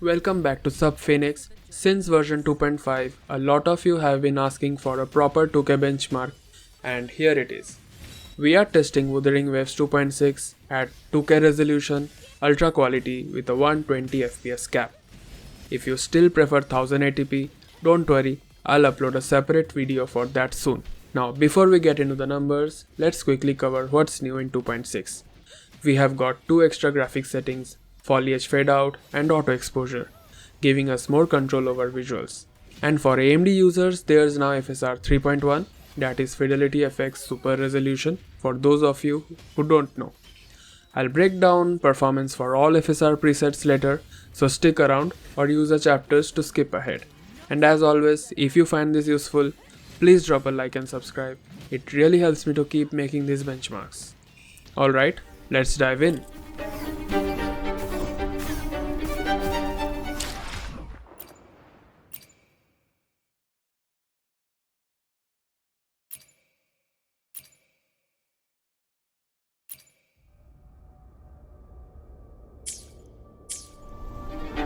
Welcome back to Sub Phoenix. Since version 2.5, a lot of you have been asking for a proper 2K benchmark, and here it is. We are testing Wuthering Waves 2.6 at 2K resolution, ultra quality with a 120 FPS cap. If you still prefer 1080p, don't worry, I'll upload a separate video for that soon. Now before we get into the numbers, let's quickly cover what's new in 2.6. We have got two extra graphics settings, foliage fade out and auto exposure, giving us more control over visuals. And for AMD users, there's now FSR 3.1, that is Fidelity FX Super Resolution, for those of you who don't know. I'll break down performance for all FSR presets later, so stick around or use the chapters to skip ahead. And as always, if you find this useful, please drop a like and subscribe. It really helps me to keep making these benchmarks. Alright, let's dive in.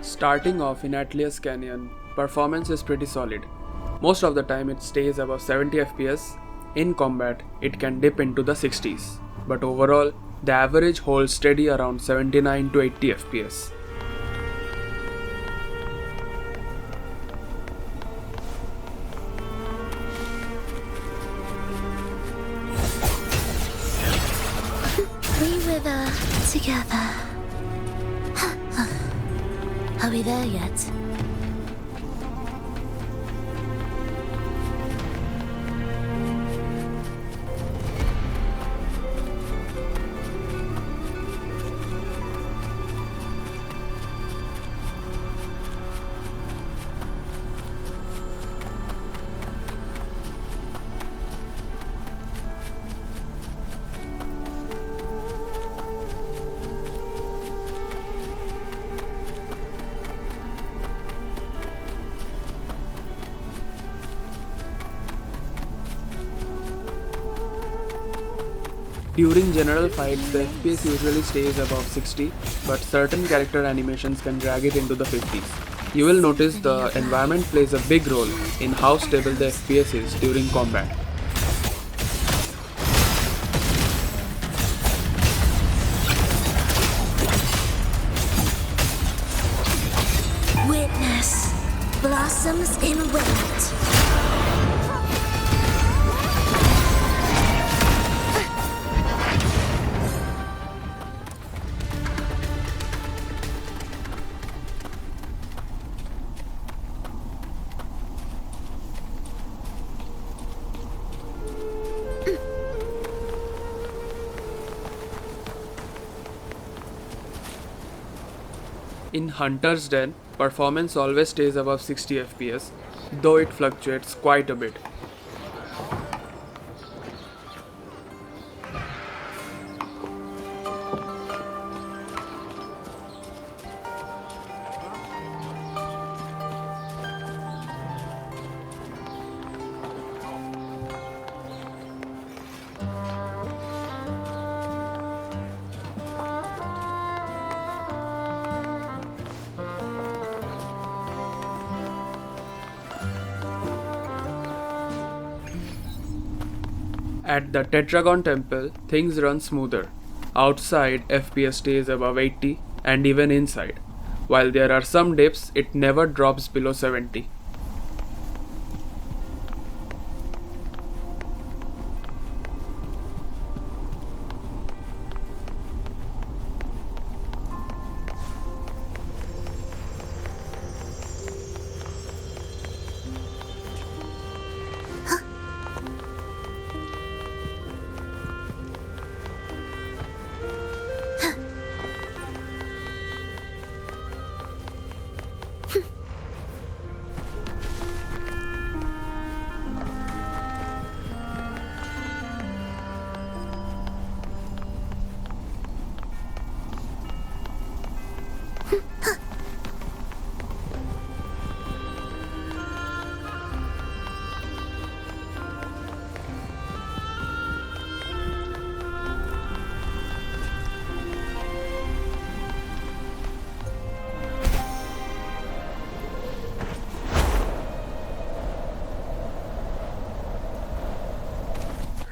Starting off in Atlius Canyon, performance is pretty solid. Most of the time it stays above 70 FPS. In combat, it can dip into the 60s, but overall, the average holds steady around 79 to 80 FPS. We wither together. Are we there yet? During general fights, the FPS usually stays above 60, but certain character animations can drag it into the 50s. You will notice the environment plays a big role in how stable the FPS is during combat. Witness blossoms in wind. In Hunter's Den, performance always stays above 60 FPS, though it fluctuates quite a bit. At the Tetragon Temple, things run smoother. Outside, FPS stays above 80 and even inside. While there are some dips, it never drops below 70.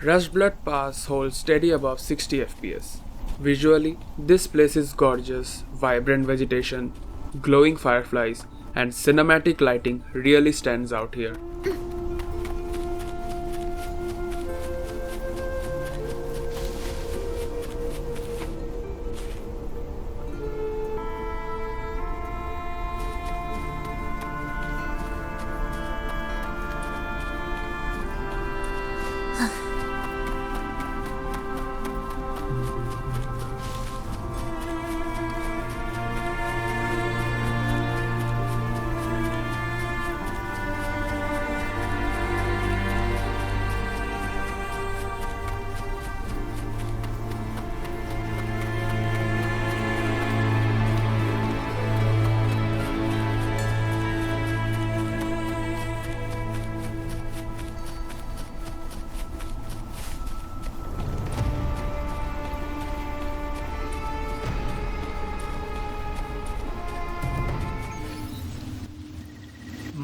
Rustblood Pass holds steady above 60 FPS. Visually, this place is gorgeous, vibrant vegetation, glowing fireflies, and cinematic lighting really stands out here.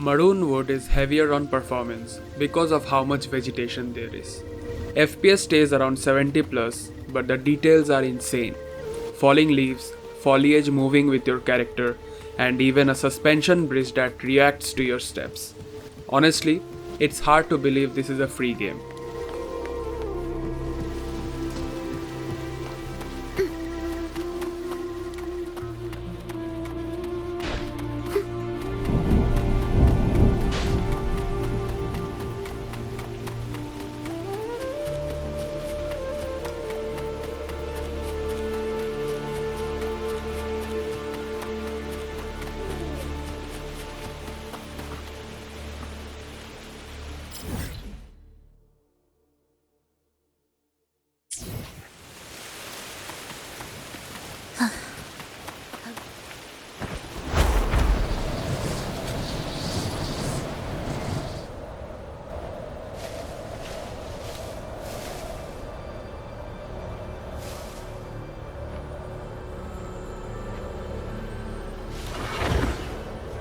Maroonwood is heavier on performance because of how much vegetation there is. FPS stays around 70 plus, but the details are insane. Falling leaves, foliage moving with your character, and even a suspension bridge that reacts to your steps. Honestly, it's hard to believe this is a free game.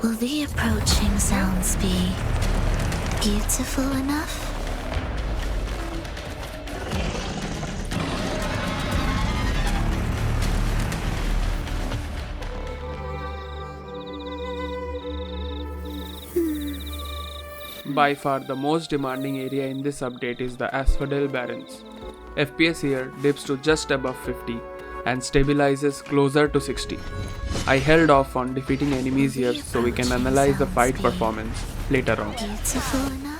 Will the approaching sounds be beautiful enough? By far the most demanding area in this update is the Asphodel Barrens. FPS here dips to just above 50 and stabilizes closer to 60. I held off on defeating enemies here so we can analyze the fight performance later on. Beautiful enough?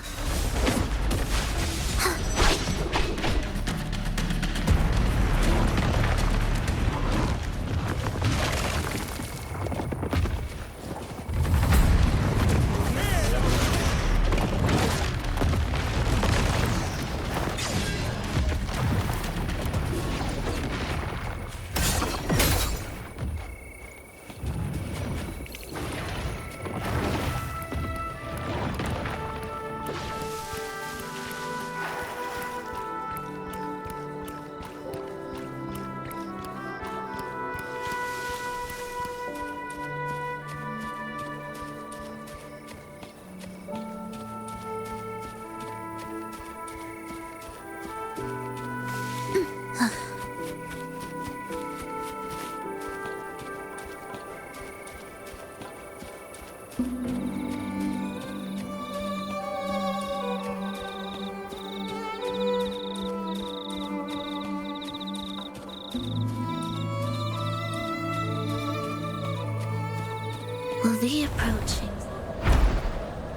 Will the approaching...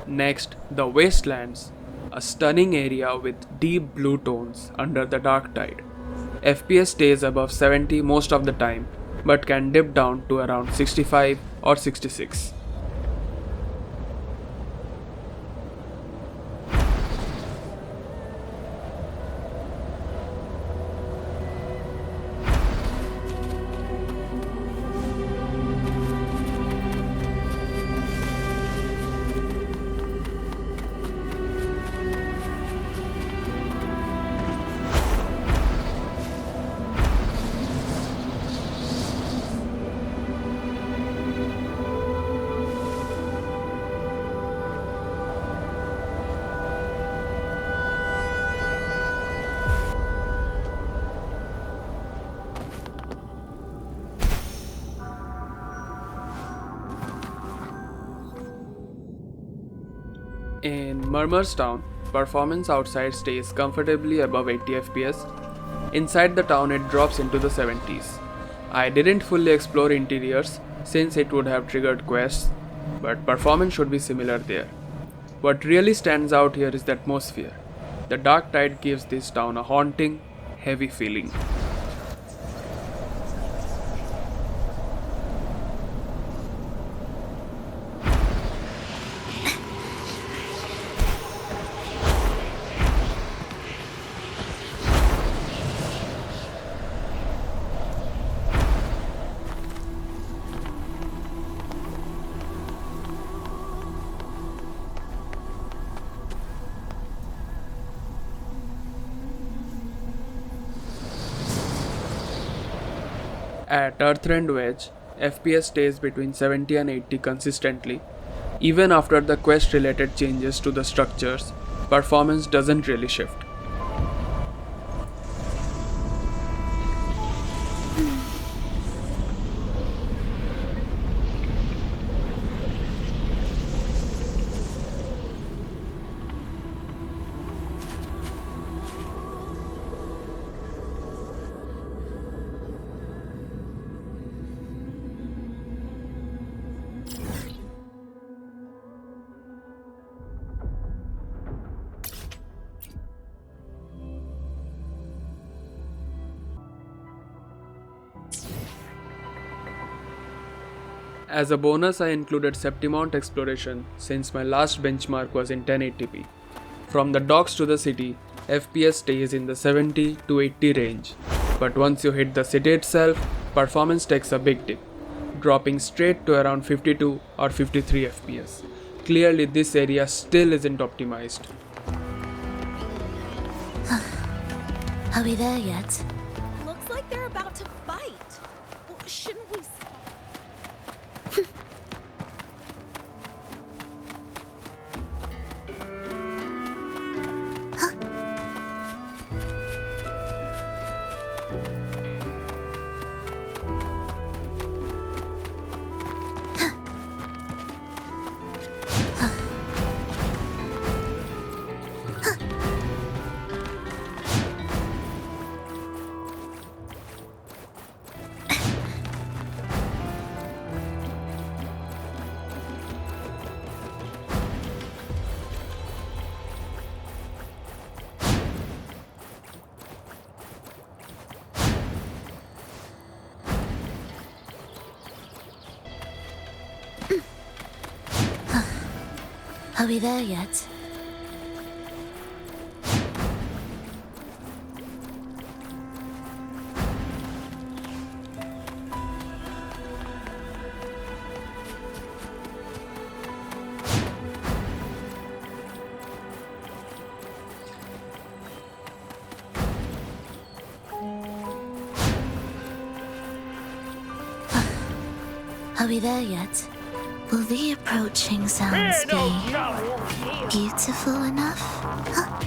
Next, the Wastelands, a stunning area with deep blue tones under the dark tide. FPS stays above 70 most of the time, but can dip down to around 65 or 66. In Murmerstown, performance outside stays comfortably above 80 FPS. Inside the town it drops into the 70s. I didn't fully explore interiors since it would have triggered quests, but performance should be similar there. What really stands out here is the atmosphere. The dark tide gives this town a haunting, heavy feeling. At Earthrend Wedge, FPS stays between 70 and 80 consistently. Even after the quest related changes to the structures, performance doesn't really shift. As a bonus, I included Septimont exploration since my last benchmark was in 1080p. From the docks to the city, FPS stays in the 70 to 80 range, but once you hit the city itself, performance takes a big dip, dropping straight to around 52 or 53 FPS. Clearly this area still isn't optimized. Are we there yet? Looks like they're about to fight. Well, shouldn't we? Are we there yet? Are we there yet? Will the approaching sounds be beautiful enough? Huh?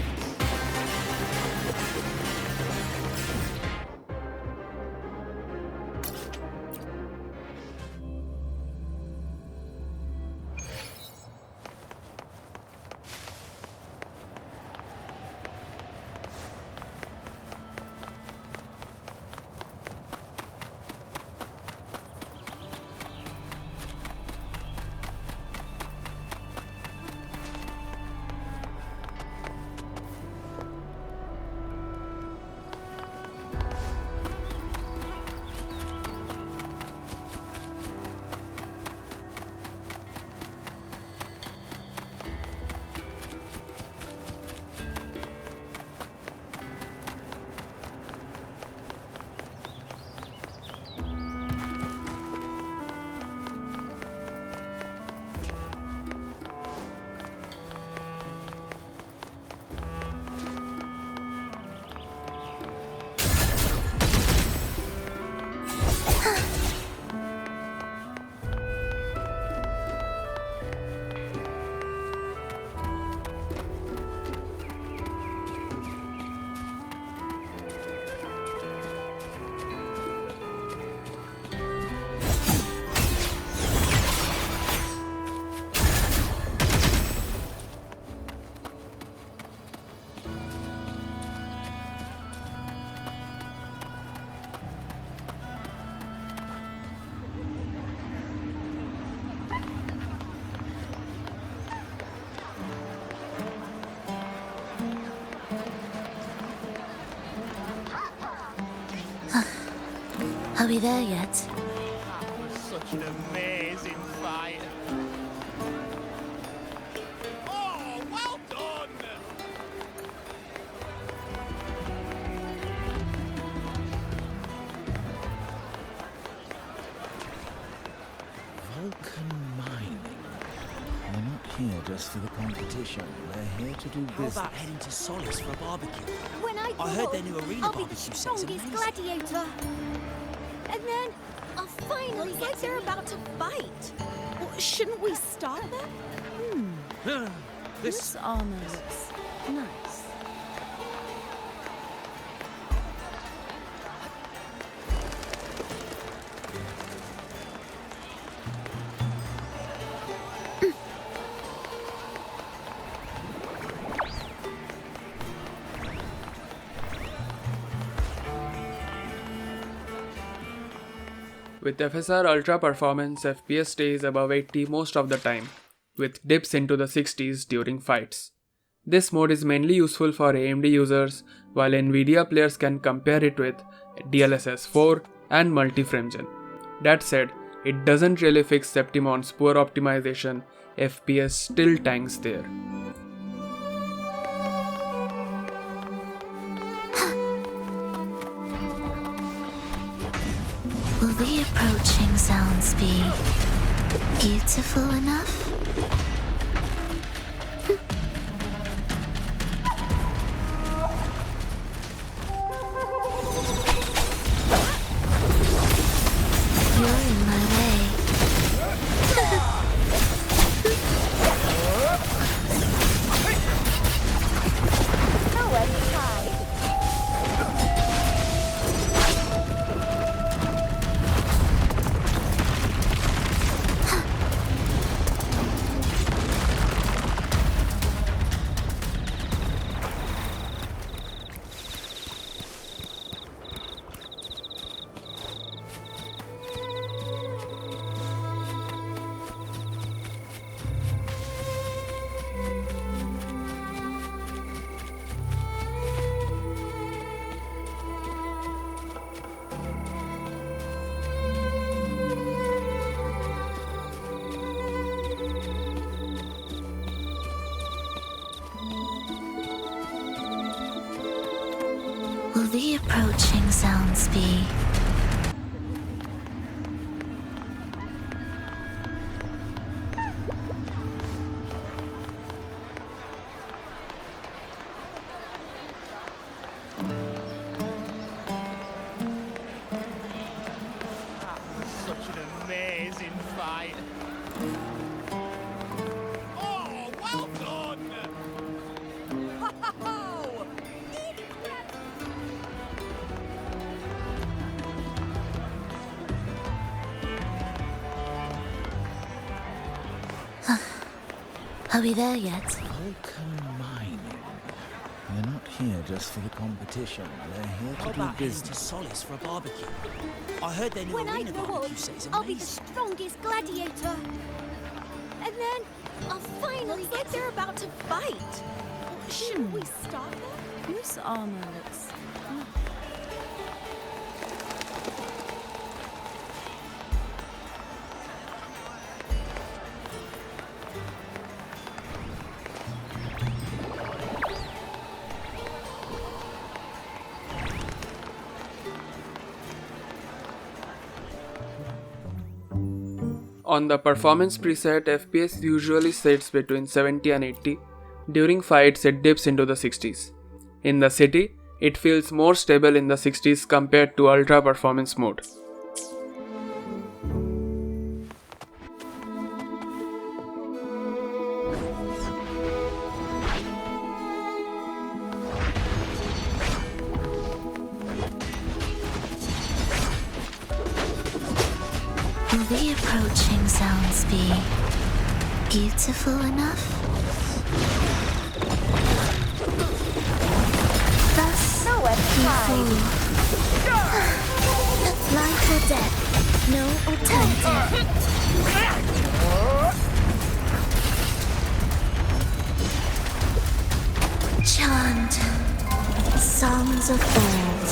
Are we there yet? Such an amazing fight. Oh, well done! Vulcan mining. We're not here just for the competition. We're here to do How business. about heading to Solace for a barbecue? When I grow heard up, their new arena I'll be the barbecue set's strongest amazing. gladiator. And then I'll finally get they're about to fight. Well, shouldn't we start them? This armor looks nice. With FSR Ultra Performance, FPS stays above 80 most of the time, with dips into the 60s during fights. This mode is mainly useful for AMD users, while Nvidia players can compare it with DLSS 4 and Multi-FrameGen. That said, it doesn't really fix Septimont's poor optimization. FPS still tanks there. Will the approaching sounds be beautiful enough? You're in my way. Nowhere to hide. Will the approaching sounds be Such an amazing fight. Oh, well done! Ho-ho-ho! Are we there yet? Vulcan mining. We're not here just for the competition. We're here How to do about heading business. to Solace for a barbecue? I heard their new When I arena grow up, barbecue set is I'll be the amazing. strongest gladiator. And then I'll finally get they're about to fight. Well, shouldn't we start them? This armor looks nice. On the performance preset, FPS usually sits between 70 and 80. During fights, it dips into the 60s. In the city, it feels more stable in the 60s compared to Ultra Performance mode. Will the approaching sounds be beautiful enough? Thus you fall. Life or death, no alternative. Chant songs of old.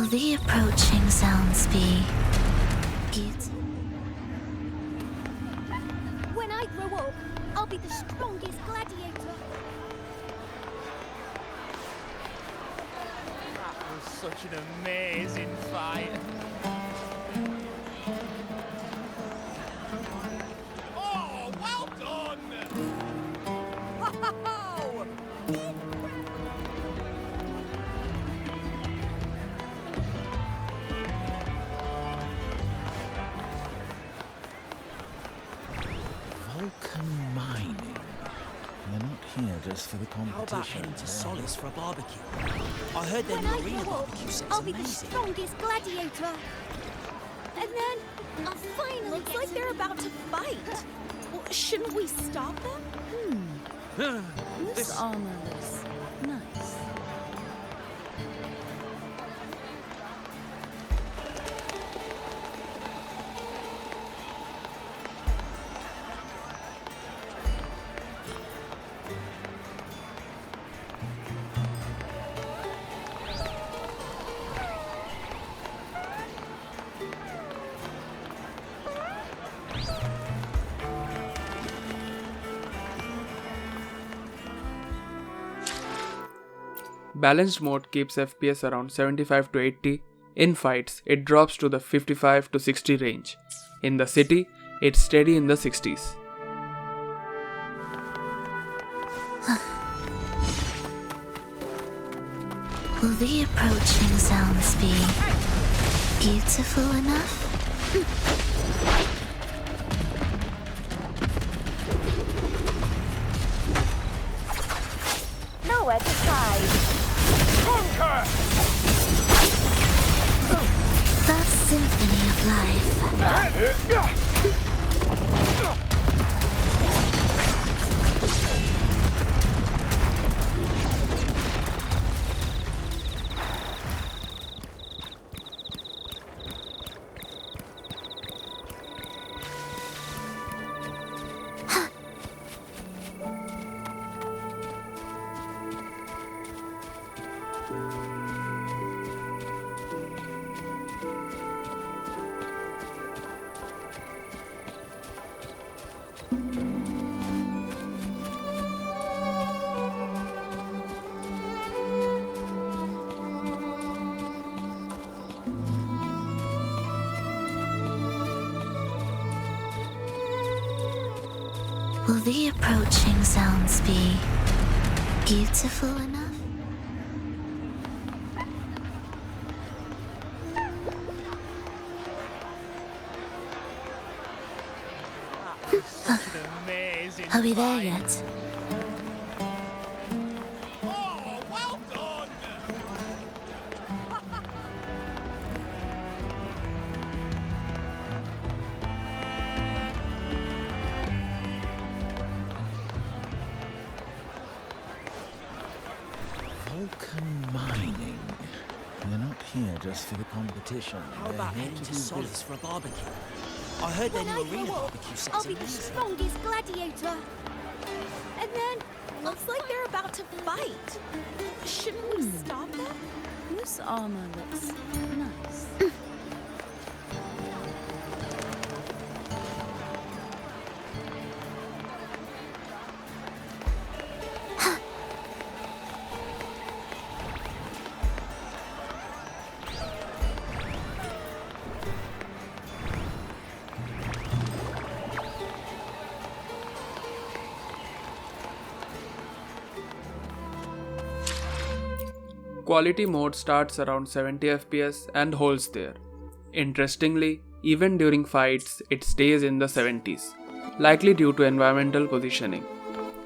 Will the approaching sounds be beautiful? When I grow up, I'll be the strongest gladiator. That was such an amazing fight. Oh, well done! Vulcan mining. They're not here just for the How about competition. heading to Solace for a barbecue? I heard their When new I arena grow up, barbecue set's I'll be the amazing. strongest gladiator. And then I'll finally looks like they're about to fight. Well, shouldn't we stop them? This armor looks nice. Balanced mode keeps FPS around 75 to 80. In fights, it drops to the 55 to 60 range. In the city, it's steady in the 60s. Will the approaching sounds be beautiful enough? Nowhere to hide. The symphony of life. Will the approaching sounds be beautiful enough? Such an amazing Are we there fight. yet? Oh, well done! Vulcan mining. They're not here just for the competition. How They're about here heading to do Solace business. for a barbecue? I heard their When new I arena grow up, barbecue set's I'll be the amazing. strongest gladiator. And then looks like they're about to fight. Shouldn't we stop them? This armor looks nice. Quality mode starts around 70 FPS and holds there. Interestingly, even during fights, it stays in the 70s, likely due to environmental positioning.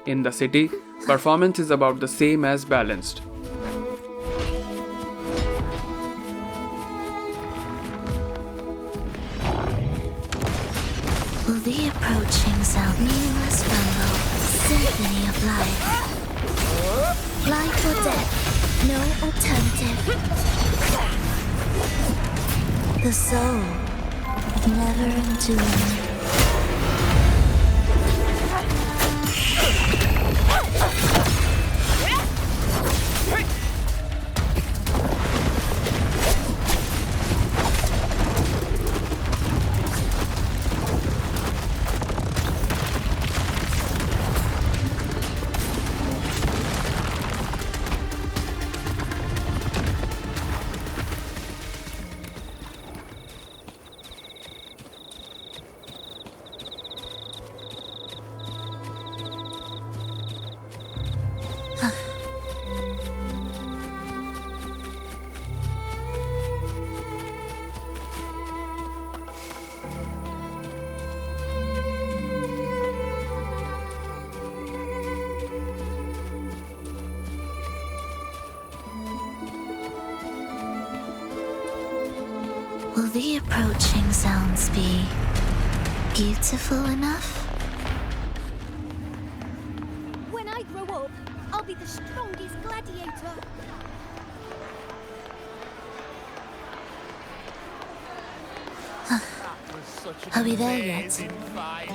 In the city, performance is about the same as balanced. Will the approaching sound meaningless rumble? Symphony of life. Life or death, no alternative. The soul, never enduring. Will the approaching sounds be beautiful enough? When I grow up, I'll be the strongest gladiator. Was such an Are we there yet? amazing fight.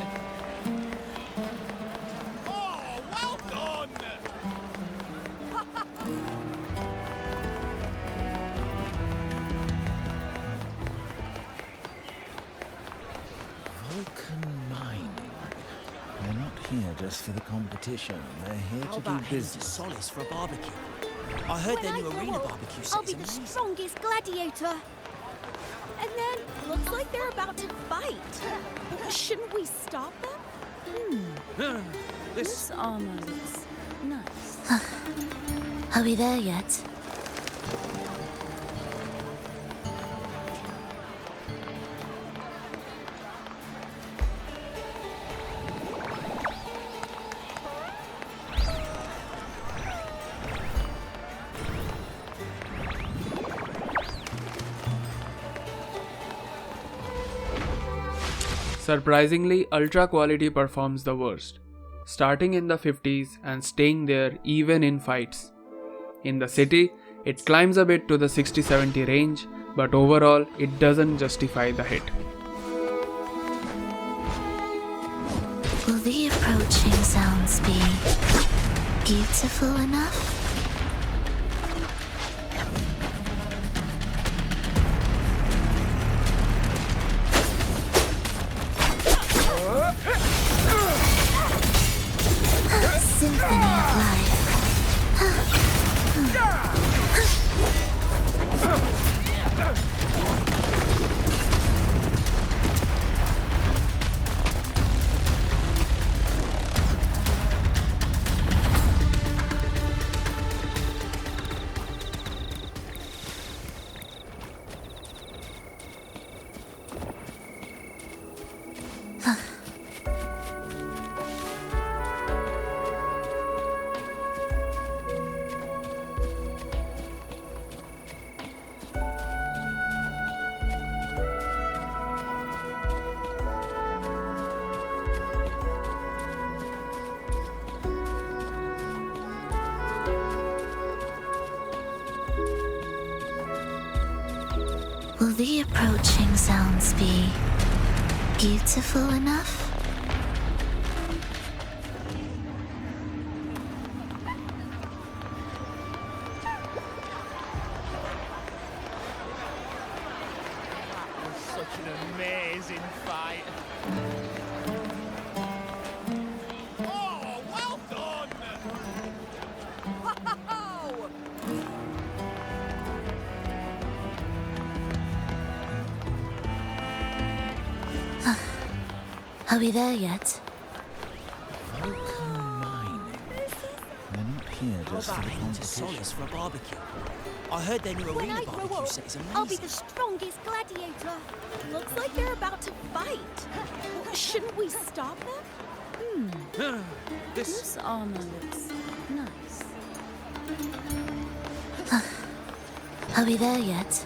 Oh, well done! Vulcan mining. They're not here just for the competition. They're here How to do about heading to business. Solace for a barbecue? I heard When their I new grow arena up, barbecue I'll set be is the amazing. strongest gladiator. And then, looks like they're about to fight. Shouldn't we stop them? This armor looks nice. Are we there yet? Surprisingly, Ultra Quality performs the worst, starting in the 50s and staying there even in fights. In the city, it climbs a bit to the 60-70 range, but overall, it doesn't justify the hit. Will the approaching sounds be beautiful enough? Symphony of life. Will the approaching sounds be beautiful enough? Was such an amazing fight. Oh, well done! Are we there yet? Vulcan mining. They're not here How just about for the heading to competition. Solace for a barbecue? I heard their new When arena I grow barbecue up, set is I'll be amazing. the strongest gladiator. Looks like they're about to fight. Shouldn't we stop them? This armor looks nice. Are we there yet?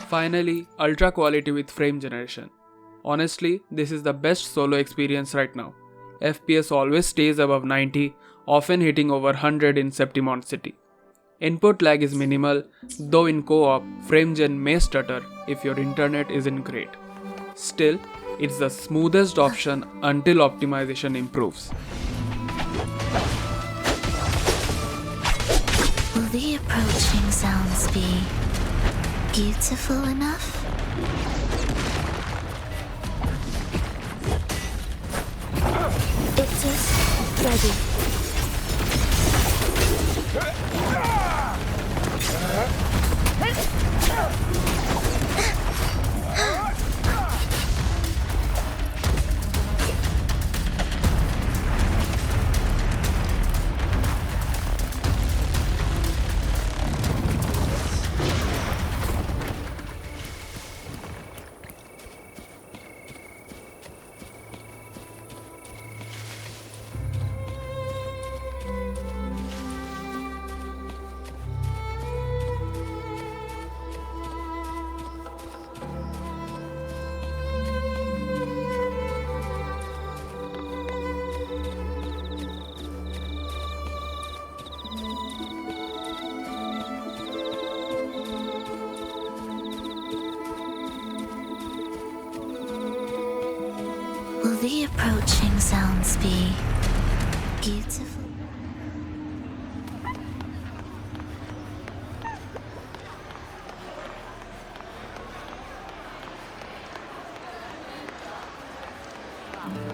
Finally, Ultra Quality with frame generation. Honestly, this is the best solo experience right now. FPS always stays above 90, often hitting over 100 in Septimont City. Input lag is minimal, though in co-op, frame gen may stutter if your internet isn't great. Still, it's the smoothest option until optimization improves. Will the approaching sounds be beautiful enough? It is ready. the approaching sounds be beautiful?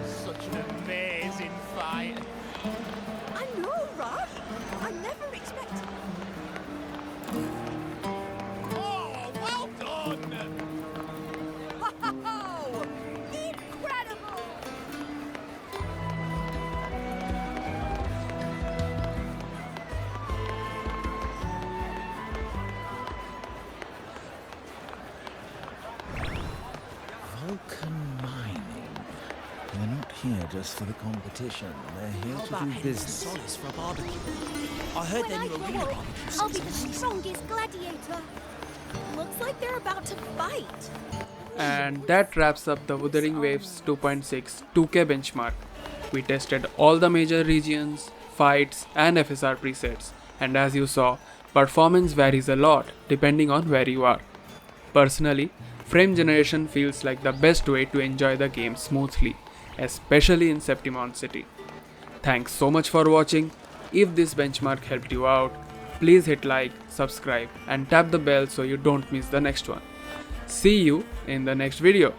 Such an amazing fight. I know, right? I never expected. Oh, well done! Wow! Incredible! Vulcan mining. They're not here just for the competition. They're here How to about do heading to business. Solace for a barbecue? I heard their new arena barbecue I'll be the season's strongest gladiator. Looks like they're about to fight. And that wraps up the Wuthering Waves 2.6 2K benchmark. We tested all the major regions, fights and FSR presets, and as you saw, performance varies a lot depending on where you are. Personally, frame generation feels like the best way to enjoy the game smoothly, especially in Septimont City. Thanks so much for watching. If this benchmark helped you out, please hit like, subscribe and tap the bell so you don't miss the next one. See you in the next video.